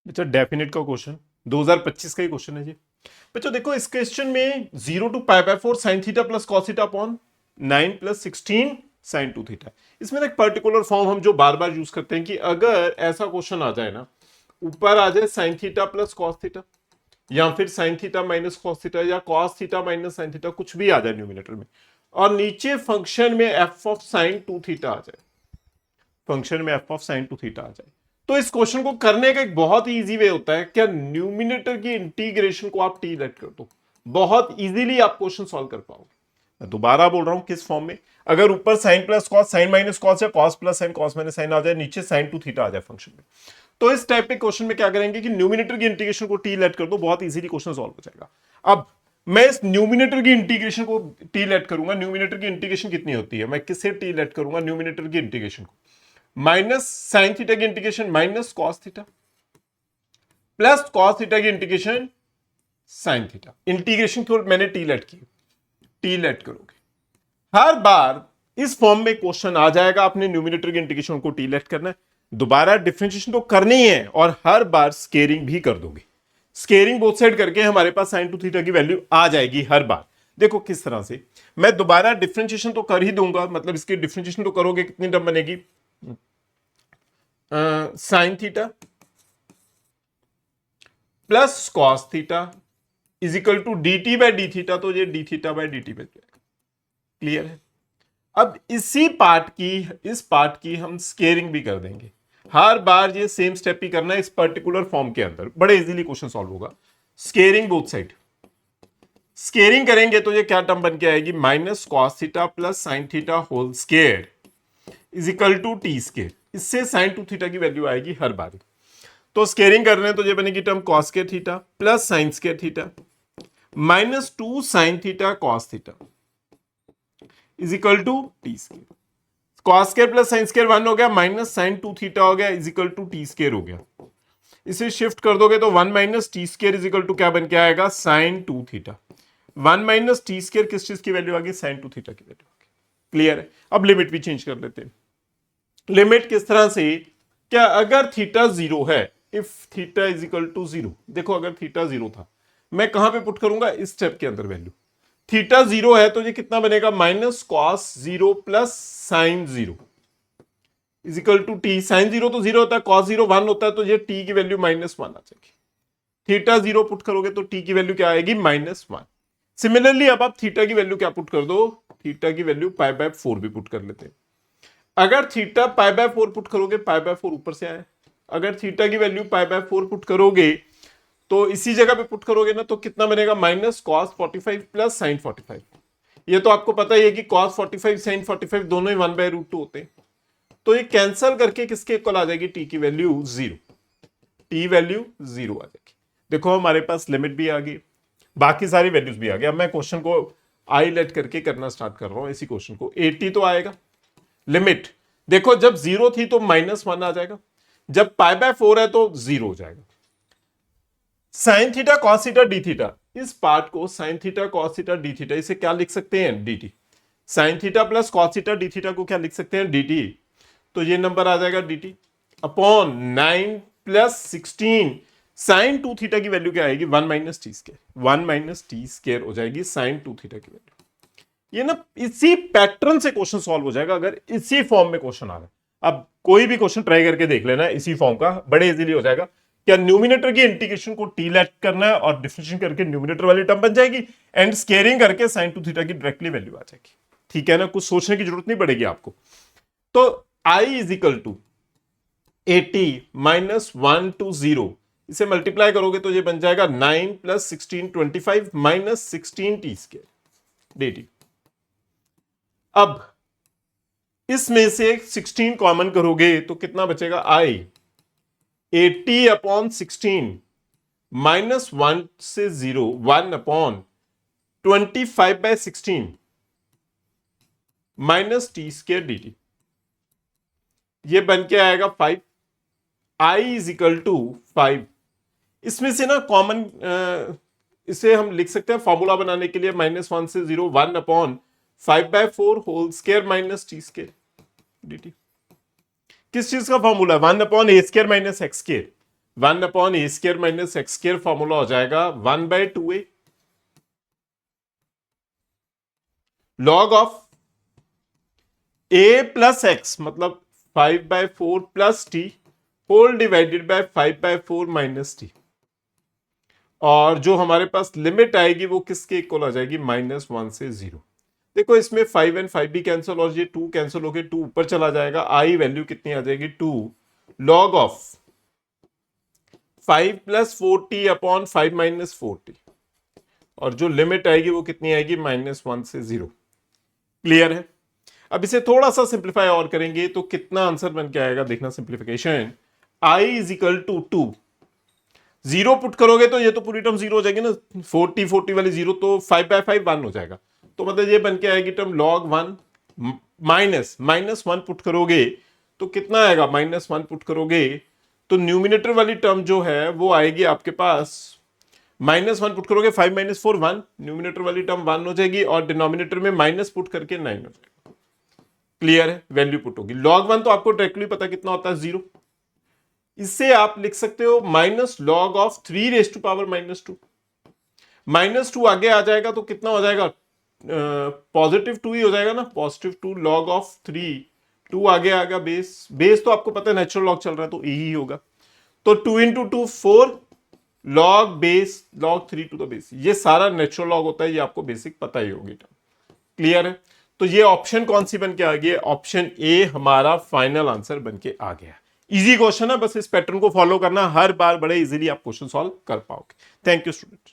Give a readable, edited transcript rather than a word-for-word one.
अच्छा, डेफिनेट का क्वेश्चन 2025 का ही क्वेश्चन है जी। बच्चों देखो, इस क्वेश्चन में 0 to π/4 sine theta plus cos theta upon 9 + 16 sine 2 theta. इसमें एक पर्टिकुलर फॉर्म हम जो बार बार यूज करते हैं कि अगर ऐसा क्वेश्चन आ जाए ना, ऊपर आ जाए sine theta plus cos theta, या फिर sine theta minus cos theta, या cos theta minus sine theta, कुछ भी आ जाए न्यूमिनेटर में, और नीचे फंक्शन में एफ ऑफ साइन 2 थीटा आ जाए, फंक्शन में एफ ऑफ साइन 2 थीटा आ जाए, तो इस क्वेश्चन को करने का एक बहुत ही इजी वे होता है, क्या न्यूमिनेटर की इंटीग्रेशन को आप टी लेट कर दो, बहुत इजीली आप क्वेश्चन सॉल्व कर पाओगे। मैं दोबारा बोल रहा हूं किस फॉर्म में, अगर ऊपर sine plus cos, sine minus cos, या cos plus sine, cos minus sine आ जाए, नीचे साइन 2 थीटा आ जाए फंक्शन में, तो इस टाइप के क्वेश्चन में क्या करेंगे कि न्यूमिनेटर की इंटीग्रेशन को टी लेट कर दो, बहुत इजीली क्वेश्चन सॉल्व हो जाएगा। अब मैं इस न्यूमिनेटर की इंटीग्रेशन को टी लेट करूंगा, न्यूमिनेटर की इंटीग्रेशन कितनी होती है, मैं किससे टी लेट करूंगा न्यूमिनेटर की इंटीग्रेशन को, माइनस साइन थीटा की integration minus cos theta, plus cos theta की इंटीग्रेशन साइन थीटा। इंटीग्रेशन को मैंने टी लेट की, टी लेट करोगे, हर बार इस फॉर्म में क्वेश्चन आ जाएगा, आपने न्यूमिनेटर की इंटीग्रेशन को टी लेट करना है, दोबारा डिफरेंशिएशन तो करनी है, और हर बार स्केयरिंग भी कर दोगे, स्केयरिंग बोथ साइड करके हमारे पास साइन 2 थीटा की वैल्यू आ जाएगी हर बार। देखो किस तरह से, मैं दोबारा डिफरेंशिएशन तो कर ही दूंगा, मतलब इसकी डिफरेंशिएशन तो करोगे, कितनी टर्म बनेगी, sine theta plus cos theta is equal to D T by D theta, तो ये D theta by D T बन जाएगा। क्लियर है? अब इसी पार्ट की, इस पार्ट की हम स्केयरिंग भी कर देंगे, हर बार ये सेम स्टेप ही करना है इस पर्टिकुलर फॉर्म के अंदर, बड़े इजीली क्वेश्चन सॉल्व होगा। स्केयरिंग बोथ साइड, स्केयरिंग करेंगे तो ये क्या टर्म बन के आएगी, minus cos theta plus sine theta whole square is equal to T square, इससे साइन 2 थीटा की वैल्यू आएगी हर बार। तो स्केयरिंग कर रहे हैं तो ये बनेगी term cos square theta plus sine square theta minus 2 sine theta cos theta is equal to T square. Cos square plus sine square 1 हो गया, माइनस साइन 2 थीटा हो गया, is equal to T square हो गया। इसे shift कर दोगे तो 1 minus T square is equal to क्या बन के आएगा, sine 2 theta. 1 minus T square किस चीज की वैल्यू आ गई, साइन 2 थीटा की वैल्यू आ गई। क्लियर है? अब लिमिट भी चेंज कर लेते हैं। लिमिट किस तरह से, क्या अगर थीटा जीरो है, if theta is equal to zero, देखो अगर थीटा जीरो था, मैं कहां पे पुट करूंगा, इस स्टेप के अंदर वैल्यू, थीटा जीरो है तो ये कितना बनेगा, minus cos zero plus sine zero is equal to T. Sine zero तो जीरो होता है, कॉस जीरो 1 होता है, तो ये टी की वैल्यू -1 आ जाएगी। थीटा जीरो पुट करोगे तो टी की वैल्यू क्या आएगी, -1। सिमिलरली अब आप थीटा की वैल्यू क्या पुट कर दो, थीटा की वैल्यू π/4 भी पुट कर लेते हैं। अगर थीटा π/4 पुट करोगे, π/4 ऊपर से आए, अगर थीटा की वैल्यू π/4 पुट करोगे तो इसी जगह पे पुट करोगे ना, तो कितना बनेगा, माइनस कॉस 45 प्लस साइन 45। ये तो आपको पता ही है कि कॉस 45 साइन 45 दोनों ही 1/√2 होते हैं, तो ये कैंसल करके किसके इक्वल आ जाएगी, टी की वैल्यू 0, टी वैल्यू 0 आ जाएगी। देखो हमारे पास लिमिट भी आ गई, बाकी सारी वैल्यूज भी आ गई। अब मैं क्वेश्चन को आई लेट करके करना स्टार्ट कर रहा हूं, इसी क्वेश्चन को 80 तो आएगा। लिमिट देखो, जब 0 थी तो -1 आ जाएगा, जब π/4 है तो 0 हो जाएगा। Sign theta cos theta D theta, इस पार्ट को sign theta cos theta D theta, इसे क्या लिख सकते हैं, dt। Sign theta plus cos theta D theta को क्या लिख सकते हैं, dt। तो ये नंबर आ जाएगा dt upon 9 plus 16 sine 2 theta की वैल्यू क्या आएगी, 1 minus T square, 1 minus T square हो जाएगी साइन 2 थीटा की वैल्यू। ये ना इसी पैटर्न से क्वेश्चन सॉल्व हो जाएगा अगर इसी फॉर्म में क्वेश्चन आ रहा है। अब कोई भी क्वेश्चन ट्राई करके देख लेना इसी फॉर्म का, बड़े इजीली हो जाएगा। क्या न्यूमिनेटर की इंटीग्रेशन को टी लेट करना है और डिफरेंशिएशन करके न्यूमिनेटर वाली टर्म बन जाएगी, एंड स्केयरिंग करके साइन 2 थीटा की डायरेक्टली वैल्यू आ जाएगी। ठीक है ना, कुछ सोचने की जरूरत नहीं पड़ेगी आपको। तो i is equal to 80 minus 1 to 0, इसे मल्टीप्लाई करोगे तो ये बन जाएगा 9 plus 16 25 minus 16 T square dt। अब इसमें से 16 कॉमन करोगे तो कितना बचेगा, i 80 अपॉन 16 माइनस 1 से 0, 1 upon 25/16 minus T square dt, ये बन के आएगा 5। i is equal to 5। इसमें से ना कॉमन इसे हम लिख सकते हैं फॉर्मूला बनाने के लिए, -1 से 0, 1 upon 5/4 whole square minus T square dt। किस चीज का फॉर्मूला, 1 upon A square minus X square, 1/a² minus x² formula हो जाएगा 1/2a log of a plus x मतलब 5/4 plus t whole divided by 5/4 minus t। और जो हमारे पास लिमिट आएगी वो किसके इक्वल आ जाएगी, -1 से 0। देखो इसमें 5 एंड 5 भी कैंसिल और ये 2 कैंसिल होकर 2 ऊपर चला जाएगा। आई वैल्यू कितनी आ जाएगी 2 log of 5 plus 4t upon 5 minus 4t। और जो लिमिट आएगी वो कितनी आएगी, -1 से 0। क्लियर है। अब इसे थोड़ा सा सिंप्लीफाई और करेंगे तो कितना आंसर बन के आएगा, देखना simplification. i is equal to 2 0 put करोगे तो ये तो पूरी टर्म 0 हो जाएगी ना, 40 वाली 0 तो 5/5 1 हो जाएगा। तो मतलब ये बन के आएगी टर्म log 1 -1 पुट करोगे तो कितना आएगा, -1 पुट करोगे तो न्यूमिनेटर वाली टर्म जो है वो आएगी आपके पास -1 पुट करोगे 5 - 4 1, न्यूमिनेटर वाली टर्म 1 हो जाएगी और डिनोमिनेटर में माइनस पुट करके 9 हो जाएगा। क्लियर है, वैल्यू पुट होगी। log 1 तो आपको डायरेक्टली पता कितना होता है 0। इससे आप लिख सकते हो माइनस लॉग ऑफ 3 पावर -2। -2 आगे आ जाएगा तो कितना हो जाएगा, +2 ही हो जाएगा ना, +2 लॉग ऑफ 3। 2 आगे आएगा बेस तो आपको पता है नेचुरल लॉग चल रहा है तो यही होगा। तो 2 × 2 4 log base log 3 to the base, ये सारा नेचुरल लॉग होता है, ये आपको बेसिक पता ही होगी। क्लियर है। तो ये ऑप्शन कौन सी बन के आ गई, ऑप्शन ए हमारा फाइनल आंसर बन के आ गया। इजी क्वेश्चन है, बस इस पैटर्न को फॉलो करना, हर बार बड़े इजीली आप क्वेश्चन सॉल्व कर पाओगे। Thank you student.